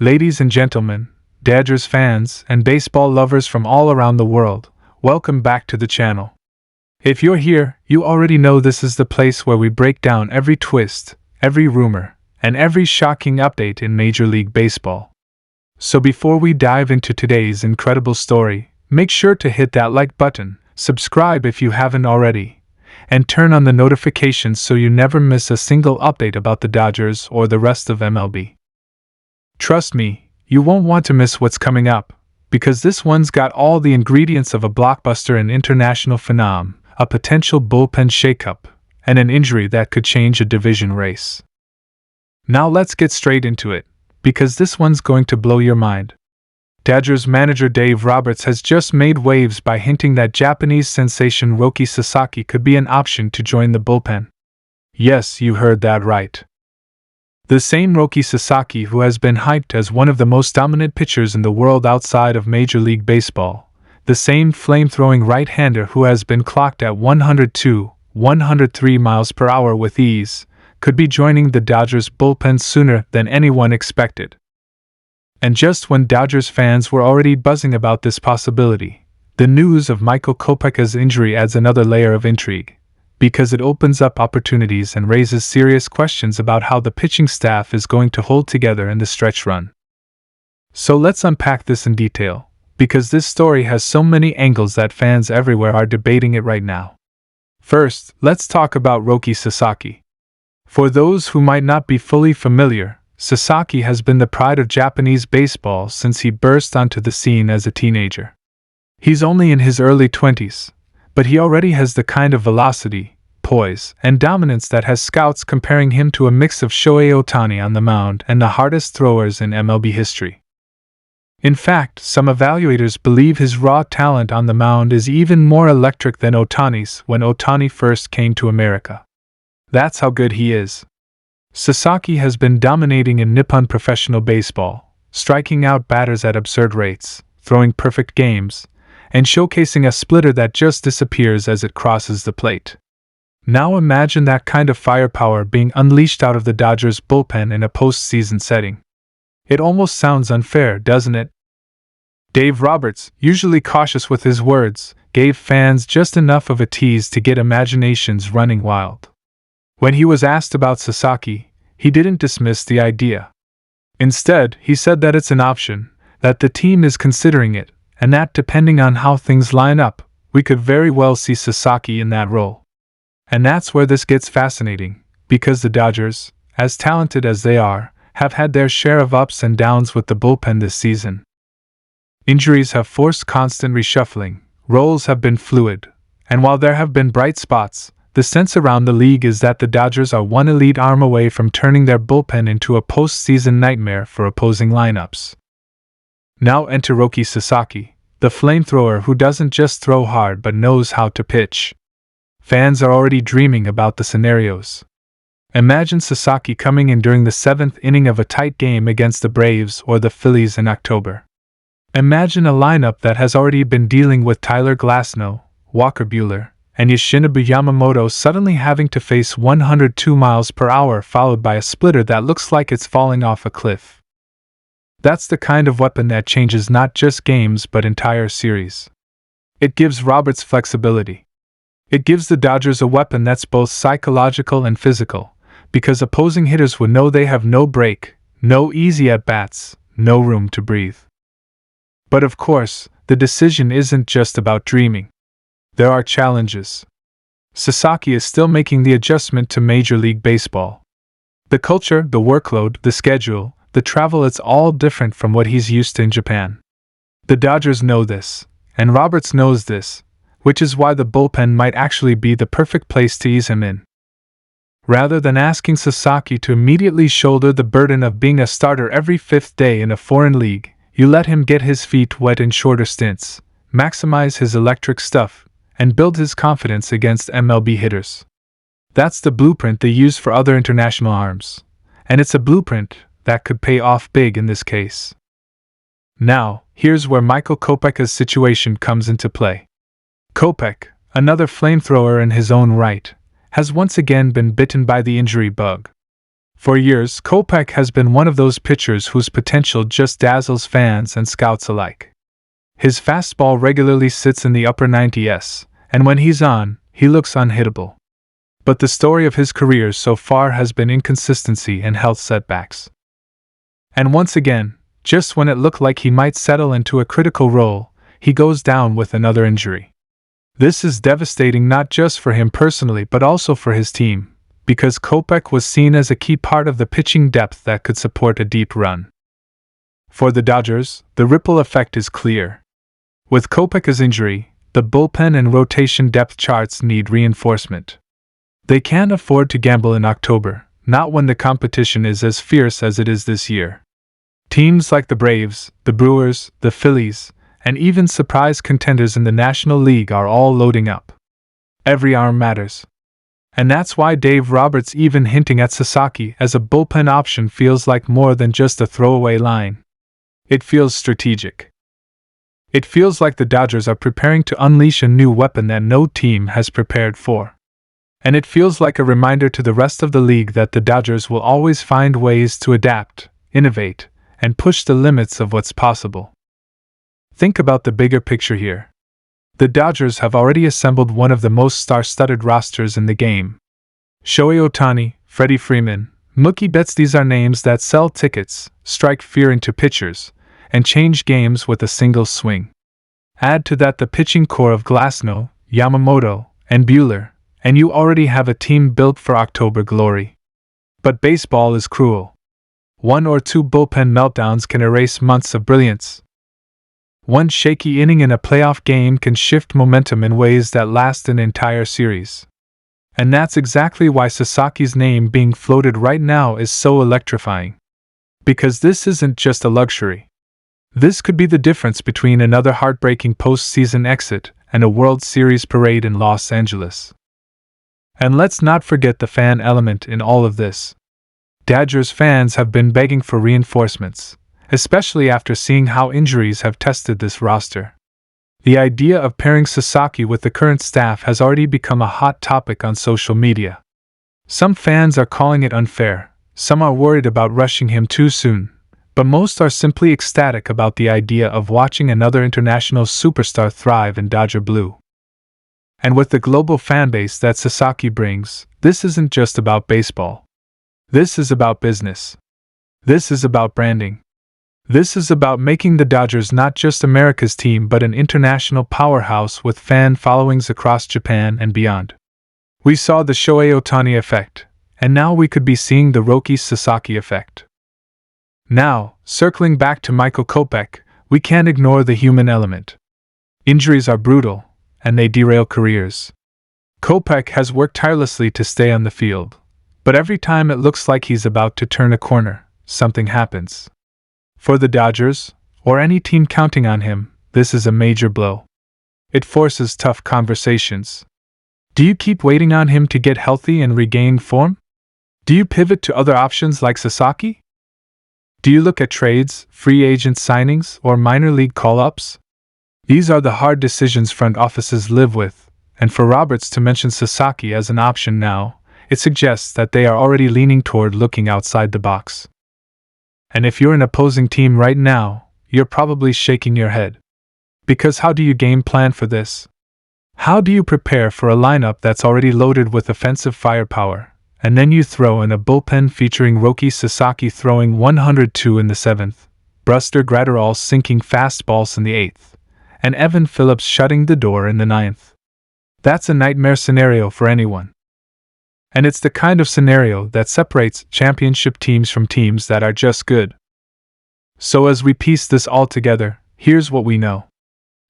Ladies and gentlemen, Dodgers fans, and baseball lovers from all around the world, welcome back to the channel. If you're here, you already know this is the place where we break down every twist, every rumor, and every shocking update in Major League Baseball. So before we dive into today's incredible story, make sure to hit that like button, subscribe if you haven't already, and turn on the notifications so you never miss a single update about the Dodgers or the rest of MLB. Trust me, you won't want to miss what's coming up, because this one's got all the ingredients of a blockbuster and international phenom, a potential bullpen shakeup, and an injury that could change a division race. Now let's get straight into it, because this one's going to blow your mind. Dodgers manager Dave Roberts has just made waves by hinting that Japanese sensation Roki Sasaki could be an option to join the bullpen. Yes, you heard that right. The same Roki Sasaki who has been hyped as one of the most dominant pitchers in the world outside of Major League Baseball, the same flame-throwing right-hander who has been clocked at 102, 103 miles per hour with ease, could be joining the Dodgers bullpen sooner than anyone expected. And just when Dodgers fans were already buzzing about this possibility, the news of Michael Kopech's injury adds another layer of intrigue, because it opens up opportunities and raises serious questions about how the pitching staff is going to hold together in the stretch run. So let's unpack this in detail, because this story has so many angles that fans everywhere are debating it right now. First, let's talk about Roki Sasaki. For those who might not be fully familiar, Sasaki has been the pride of Japanese baseball since he burst onto the scene as a teenager. He's only in his early 20s, but he already has the kind of velocity, poise, and dominance that has scouts comparing him to a mix of Shohei Ohtani on the mound and the hardest throwers in MLB history. In fact, some evaluators believe his raw talent on the mound is even more electric than Ohtani's when Ohtani first came to America. That's how good he is. Sasaki has been dominating in Nippon professional baseball, striking out batters at absurd rates, throwing perfect games, and showcasing a splitter that just disappears as it crosses the plate. Now imagine that kind of firepower being unleashed out of the Dodgers bullpen in a postseason setting. It almost sounds unfair, doesn't it? Dave Roberts, usually cautious with his words, gave fans just enough of a tease to get imaginations running wild. When he was asked about Sasaki, he didn't dismiss the idea. Instead, he said that it's an option, that the team is considering it, and that depending on how things line up, we could very well see Sasaki in that role. And that's where this gets fascinating, because the Dodgers, as talented as they are, have had their share of ups and downs with the bullpen this season. Injuries have forced constant reshuffling, roles have been fluid, and while there have been bright spots, the sense around the league is that the Dodgers are one elite arm away from turning their bullpen into a postseason nightmare for opposing lineups. Now enter Roki Sasaki, the flamethrower who doesn't just throw hard but knows how to pitch. Fans are already dreaming about the scenarios. Imagine Sasaki coming in during the 7th inning of a tight game against the Braves or the Phillies in October. Imagine a lineup that has already been dealing with Tyler Glasnow, Walker Buehler, and Yoshinobu Yamamoto suddenly having to face 102 miles per hour followed by a splitter that looks like it's falling off a cliff. That's the kind of weapon that changes not just games but entire series. It gives Roberts flexibility. It gives the Dodgers a weapon that's both psychological and physical, because opposing hitters would know they have no break, no easy at-bats, no room to breathe. But of course, the decision isn't just about dreaming. There are challenges. Sasaki is still making the adjustment to Major League Baseball. The culture, the workload, the schedule, the travel, it's all different from what he's used to in Japan. The Dodgers know this, and Roberts knows this, which is why the bullpen might actually be the perfect place to ease him in. Rather than asking Sasaki to immediately shoulder the burden of being a starter every 5th day in a foreign league, you let him get his feet wet in shorter stints, maximize his electric stuff, and build his confidence against MLB hitters. That's the blueprint they use for other international arms, and it's a blueprint that could pay off big in this case. Now, here's where Michael Kopech's situation comes into play. Kopech, another flamethrower in his own right, has once again been bitten by the injury bug. For years, Kopech has been one of those pitchers whose potential just dazzles fans and scouts alike. His fastball regularly sits in the upper 90s, and when he's on, he looks unhittable. But the story of his career so far has been inconsistency and health setbacks. And once again, just when it looked like he might settle into a critical role, he goes down with another injury. This is devastating not just for him personally but also for his team, because Kopech was seen as a key part of the pitching depth that could support a deep run. For the Dodgers, the ripple effect is clear. With Kopech's injury, the bullpen and rotation depth charts need reinforcement. They can't afford to gamble in October, not when the competition is as fierce as it is this year. Teams like the Braves, the Brewers, the Phillies, and even surprise contenders in the National League are all loading up. Every arm matters. And that's why Dave Roberts even hinting at Sasaki as a bullpen option feels like more than just a throwaway line. It feels strategic. It feels like the Dodgers are preparing to unleash a new weapon that no team has prepared for. And it feels like a reminder to the rest of the league that the Dodgers will always find ways to adapt, innovate, and push the limits of what's possible. Think about the bigger picture here. The Dodgers have already assembled one of the most star-studded rosters in the game. Shohei Ohtani, Freddie Freeman, Mookie Betts, these are names that sell tickets, strike fear into pitchers, and change games with a single swing. Add to that the pitching core of Glasnow, Yamamoto, and Buehler, and you already have a team built for October glory. But baseball is cruel. One or two bullpen meltdowns can erase months of brilliance. One shaky inning in a playoff game can shift momentum in ways that last an entire series. And that's exactly why Sasaki's name being floated right now is so electrifying. Because this isn't just a luxury. This could be the difference between another heartbreaking postseason exit and a World Series parade in Los Angeles. And let's not forget the fan element in all of this. Dodgers fans have been begging for reinforcements, especially after seeing how injuries have tested this roster. The idea of pairing Sasaki with the current staff has already become a hot topic on social media. Some fans are calling it unfair, some are worried about rushing him too soon, but most are simply ecstatic about the idea of watching another international superstar thrive in Dodger blue. And with the global fanbase that Sasaki brings, this isn't just about baseball. This is about business. This is about branding. This is about making the Dodgers not just America's team but an international powerhouse with fan followings across Japan and beyond. We saw the Shohei Ohtani effect, and now we could be seeing the Roki Sasaki effect. Now, circling back to Michael Kopech, we can't ignore the human element. Injuries are brutal, and they derail careers. Kopech has worked tirelessly to stay on the field, but every time it looks like he's about to turn a corner, something happens. For the Dodgers, or any team counting on him, this is a major blow. It forces tough conversations. Do you keep waiting on him to get healthy and regain form? Do you pivot to other options like Sasaki? Do you look at trades, free agent signings, or minor league call-ups? These are the hard decisions front offices live with, and for Roberts to mention Sasaki as an option now, it suggests that they are already leaning toward looking outside the box. And if you're an opposing team right now, you're probably shaking your head. Because how do you game plan for this? How do you prepare for a lineup that's already loaded with offensive firepower, and then you throw in a bullpen featuring Roki Sasaki throwing 102 in the 7th, Buster Gratterall sinking fastballs in the 8th, and Evan Phillips shutting the door in the 9th? That's a nightmare scenario for anyone. And it's the kind of scenario that separates championship teams from teams that are just good. So as we piece this all together, here's what we know.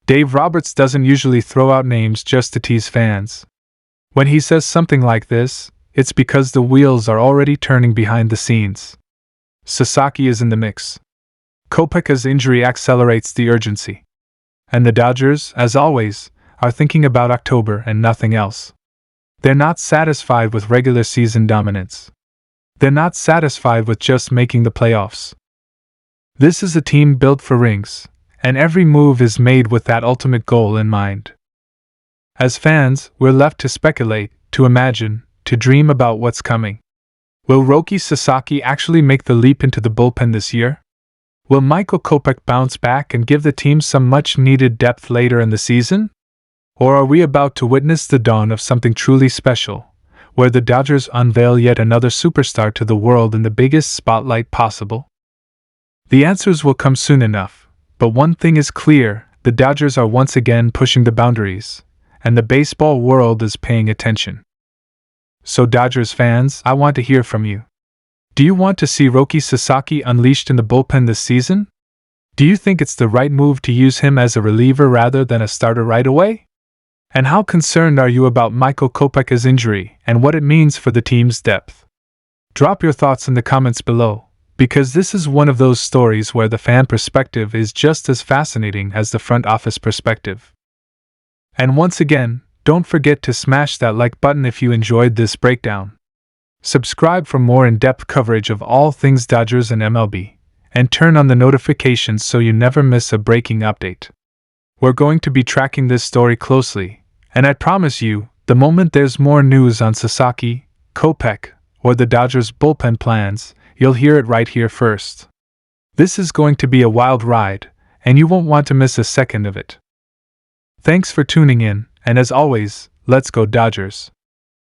Dave Roberts doesn't usually throw out names just to tease fans. When he says something like this, it's because the wheels are already turning behind the scenes. Sasaki is in the mix. Kopech's injury accelerates the urgency. And the Dodgers, as always, are thinking about October and nothing else. They're not satisfied with regular season dominance. They're not satisfied with just making the playoffs. This is a team built for rings, and every move is made with that ultimate goal in mind. As fans, we're left to speculate, to imagine, to dream about what's coming. Will Roki Sasaki actually make the leap into the bullpen this year? Will Michael Kopech bounce back and give the team some much-needed depth later in the season? Or are we about to witness the dawn of something truly special, where the Dodgers unveil yet another superstar to the world in the biggest spotlight possible? The answers will come soon enough, but one thing is clear: the Dodgers are once again pushing the boundaries, and the baseball world is paying attention. So Dodgers fans, I want to hear from you. Do you want to see Roki Sasaki unleashed in the bullpen this season? Do you think it's the right move to use him as a reliever rather than a starter right away? And how concerned are you about Michael Kopech's injury and what it means for the team's depth? Drop your thoughts in the comments below, because this is one of those stories where the fan perspective is just as fascinating as the front office perspective. And once again, don't forget to smash that like button if you enjoyed this breakdown. Subscribe for more in-depth coverage of all things Dodgers and MLB, and turn on the notifications so you never miss a breaking update. We're going to be tracking this story closely, and I promise you, the moment there's more news on Sasaki, Kopech, or the Dodgers' bullpen plans, you'll hear it right here first. This is going to be a wild ride, and you won't want to miss a second of it. Thanks for tuning in, and as always, let's go Dodgers.